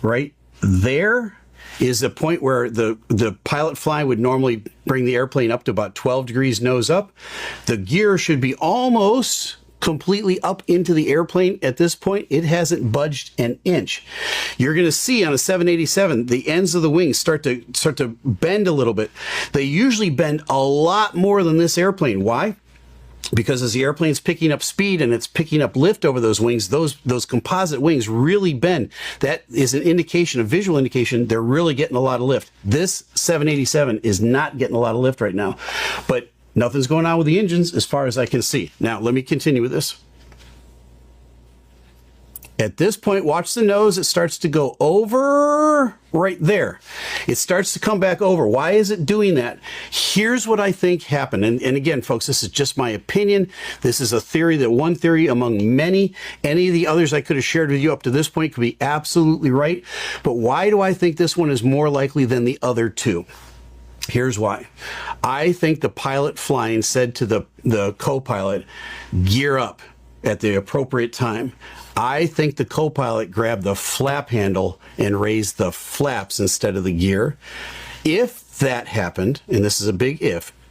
right there is the point where the pilot fly would normally bring the airplane up to about 12 degrees nose up. The gear should be almost completely up into the airplane at this point. It hasn't budged an inch. You're going to see on a 787 the ends of the wings start to bend a little bit. They usually bend a lot more than this airplane. Why? Because as the airplane's picking up speed and it's picking up lift over those wings, those composite wings really bend. That is an indication, a visual indication, they're really getting a lot of lift. This 787 is not getting a lot of lift right now, but nothing's going on with the engines as far as I can see. Now, let me continue with this. At this point, watch the nose. It starts to go over right there. It starts to come back over. Why is it doing that? Here's what I think happened. And again, folks, this is just my opinion. This is a theory, that one theory among many. Any of the others I could have shared with you up to this point could be absolutely right. But why do I think this one is more likely than the other two? Here's why. I think the pilot flying said to the co-pilot, gear up at the appropriate time. I think the co-pilot grabbed the flap handle and raised the flaps instead of the gear. If that happened, and this is a big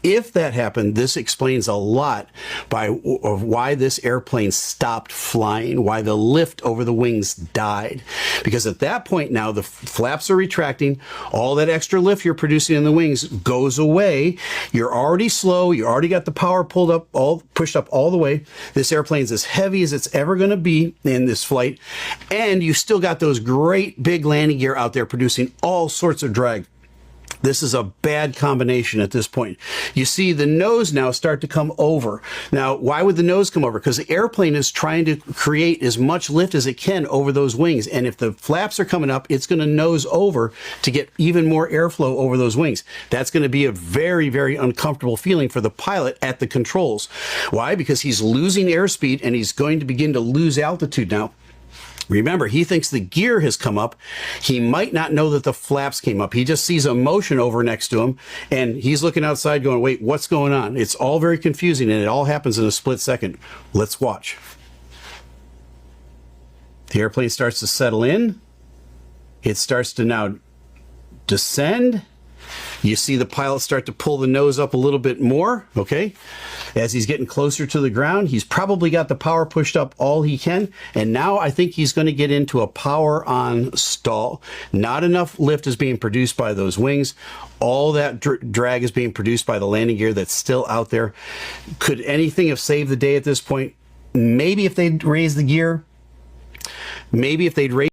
if that happened, this explains a lot of why this airplane stopped flying, why the lift over the wings died. Because at that point now, the flaps are retracting, all that extra lift you're producing in the wings goes away. You're already slow, you already got the power pushed up all the way. This airplane's as heavy as it's ever gonna be in this flight, and you still got those great big landing gear out there producing all sorts of drag. This is a bad combination at this point. You see the nose now start to come over. Now, why would the nose come over? Because the airplane is trying to create as much lift as it can over those wings. And if the flaps are coming up, it's going to nose over to get even more airflow over those wings. That's going to be a very, very uncomfortable feeling for the pilot at the controls. Why? Because he's losing airspeed and he's going to begin to lose altitude now. Remember, he thinks the gear has come up. He might not know that the flaps came up. He just sees a motion over next to him, and he's looking outside going, wait, what's going on? It's all very confusing, and it all happens in a split second. Let's watch. The airplane starts to settle in. It starts to now descend. You see the pilot start to pull the nose up a little bit more, okay? As he's getting closer to the ground, he's probably got the power pushed up all he can. And now I think he's going to get into a power on stall. Not enough lift is being produced by those wings. All that drag is being produced by the landing gear that's still out there. Could anything have saved the day at this point? Maybe if they'd raised the gear. Maybe if they'd raised